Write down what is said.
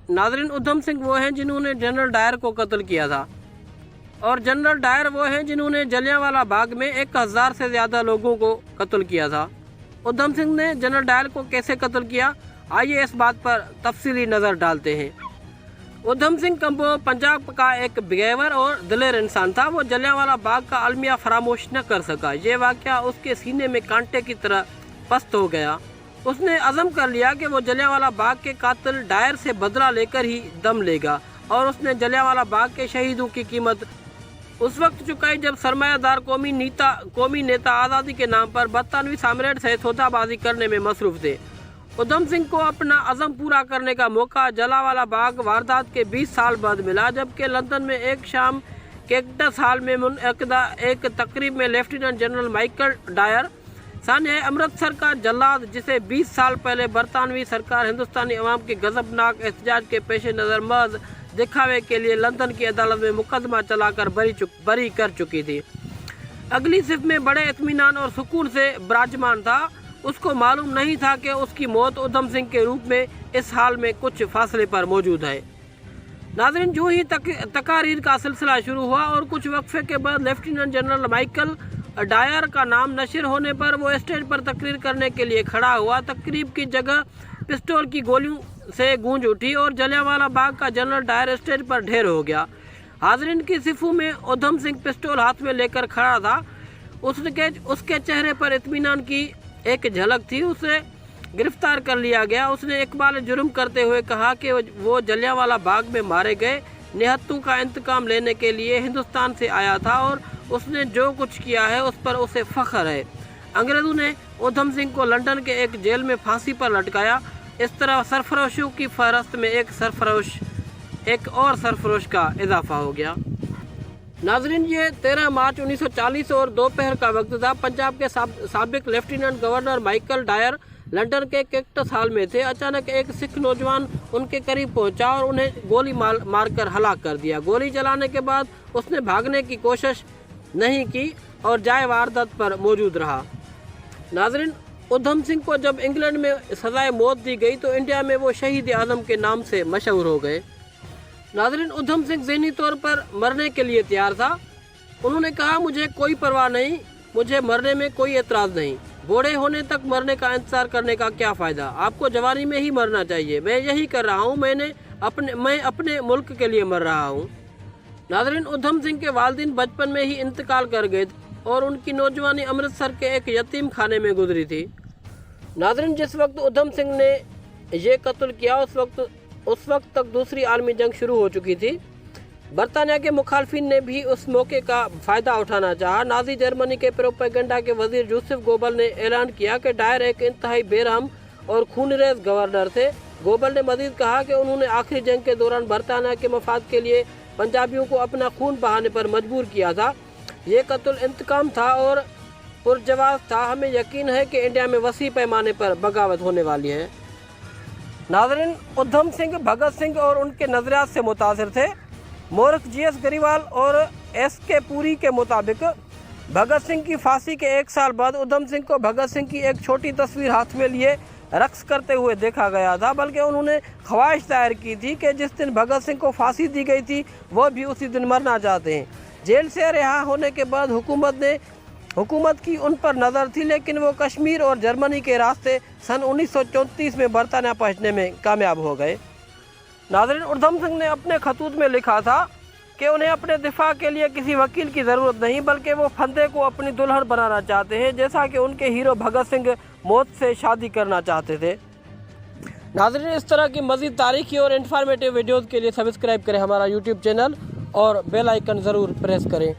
नाज़रीन, उधम सिंह वो हैं जिन्होंने जनरल डायर को कत्ल किया था, और जनरल डायर वो हैं जिन्होंने जलियांवाला बाग में 1000 से ज़्यादा लोगों को कत्ल किया था। उधम सिंह ने जनरल डायर को कैसे कत्ल किया, आइए इस बात पर तफसीली नज़र डालते हैं। उधम सिंह कंबो पंजाब का एक बेगैवर और दिलेर इंसान था। वो जलियांवाला बाग का अलमिया फरामोश न कर सका। ये वाक़या उसके सीने में कांटे की तरह पस्त हो गया। उसने अज़म कर लिया कि वो जलियांवाला बाग के कातिल डायर से बदला लेकर ही दम लेगा, और उसने जलियांवाला बाग के शहीदों की कीमत उस वक्त चुकाई जब सरमायादार कौमी नेता आज़ादी के नाम पर बरतानवी साम्राज्य से सौदाबाजी करने में मसरूफ़ थे। उधम सिंह को अपना अज़म पूरा करने का मौका जलियांवाला बाग वारदात के 20 साल बाद मिला, जबकि लंदन में एक शाम कैक्टस हॉल में मुनअक़िदा एक तकरीब में लेफ्टिनेंट जनरल माइकल डायर साने अमृतसर का जल्लाद, जिसे 20 साल पहले बरतानवी सरकार हिंदुस्तानी अवाम के गजबनाक एहतजाज के पेश नज़र महज दिखावे के लिए लंदन की अदालत में मुकदमा चलाकर बरी कर चुकी थी, अगली सिफ में बड़े इत्मीनान और सुकून से विराजमान था। उसको मालूम नहीं था कि उसकी मौत उधम सिंह के रूप में इस हाल में कुछ फासले पर मौजूद है। नाज़रीन, जो ही तकारीर का सिलसिला शुरू हुआ और कुछ वक्फे के बाद लेफ्टिनेंट जनरल माइकल डायर का नाम नशर होने पर वो स्टेज पर तकरीर करने के लिए खड़ा हुआ। तकरीब की जगह पिस्टल की गोलियों से गूंज उठी और जलियांवाला बाग का जनरल डायर स्टेज पर ढेर हो गया। हाज़रीन की सिफों में उधम सिंह पिस्टल हाथ में लेकर खड़ा था। उसके चेहरे पर इत्मीनान की एक झलक थी। उसे गिरफ्तार कर लिया गया। उसने इकबाल जुर्म करते हुए कहा कि वो जलियांवाला बाग में मारे गए निहत्तों का इंतकाम लेने के लिए हिंदुस्तान से आया था, और उसने जो कुछ किया है उस पर उसे फ़ख्र है। अंग्रेज़ों ने उधम सिंह को लंदन के एक जेल में फांसी पर लटकाया। इस तरह सरफरोशों की फहरस्त में एक और सरफरोश का इजाफा हो गया। नाज़रीन, ये 13 मार्च 1940 और दोपहर का वक्त था। पंजाब के साबिक lieutenant governor Michael Dyer London के कैक्टस हॉल में थे। अचानक एक सिख नौजवान उनके करीब पहुंचा और उन्हें गोली मारकर हलाक कर दिया। गोली चलाने के बाद उसने भागने की कोशिश नहीं की और जाए वारदात पर मौजूद रहा। नाज़रीन, उधम सिंह को जब इंग्लैंड में सजाए मौत दी गई तो इंडिया में वो शहीद आज़म के नाम से मशहूर हो गए। नाज़रीन, उधम सिंह ज़हनी तौर पर मरने के लिए तैयार था। उन्होंने कहा, मुझे कोई परवाह नहीं, मुझे मरने में कोई एतराज़ नहीं। बूढ़े होने तक मरने का इंतजार करने का क्या फ़ायदा, आपको जवानी में ही मरना चाहिए। मैं यही कर रहा हूँ, मैं अपने मुल्क के लिए मर रहा हूँ। नाज़रीन, उधम सिंह के वालिदैन बचपन में ही इंतकाल कर गए और उनकी नौजवानी अमृतसर के एक यतीम खाने में गुजरी थी। नाज़रीन, जिस वक्त उधम सिंह ने ये कत्ल किया उस वक्त तक दूसरी आलमी जंग शुरू हो चुकी थी। बरतानिया के मुखालफिन ने भी उस मौके का फ़ायदा उठाना चाहा। नाज़ी जर्मनी के प्रोपेगेंडा के वजीर यूसुफ गोबल ने ऐलान किया कि डायर एक इंतहाई बेरहम और खूनरेज़ गवर्नर थे। गोबल ने मजीद कहा कि उन्होंने आखिरी जंग के दौरान बरतानिया के मफाद के लिए पंजाबियों को अपना खून बहाने पर मजबूर किया था। ये कत्ल इंतकाम था और पुरजवाब था। हमें यकीन है कि इंडिया में वसी पैमाने पर बगावत होने वाली है। नाज़रीन, उधम सिंह भगत सिंह और उनके नज़रियात से मुतासिर थे। मोरख GS गरीवाल और SK पुरी के मुताबिक भगत सिंह की फांसी के 1 साल बाद उधम सिंह को भगत सिंह की एक छोटी तस्वीर हाथ में लिए रक्स करते हुए देखा गया था, बल्कि उन्होंने ख्वाहिश जाहिर की थी कि जिस दिन भगत सिंह को फांसी दी गई थी वो भी उसी दिन मरना चाहते हैं। जेल से रिहा होने के बाद हुकूमत की उन पर नज़र थी, लेकिन वो कश्मीर और जर्मनी के रास्ते सन 1934 में बरतानिया पहुँचने में कामयाब हो गए। नाज़रीन, उधम सिंह ने अपने खतूत में लिखा था कि उन्हें अपने दिफा के लिए किसी वकील की ज़रूरत नहीं, बल्कि वो फंदे को अपनी दुल्हन बनाना चाहते हैं, जैसा कि उनके हीरो भगत सिंह मौत से शादी करना चाहते थे। नाज़रीन, इस तरह की मज़ीद तारीखी और इन्फॉर्मेटिव वीडियोज़ के लिए सब्सक्राइब करें हमारा YouTube चैनल और बेल आइकन ज़रूर प्रेस करें।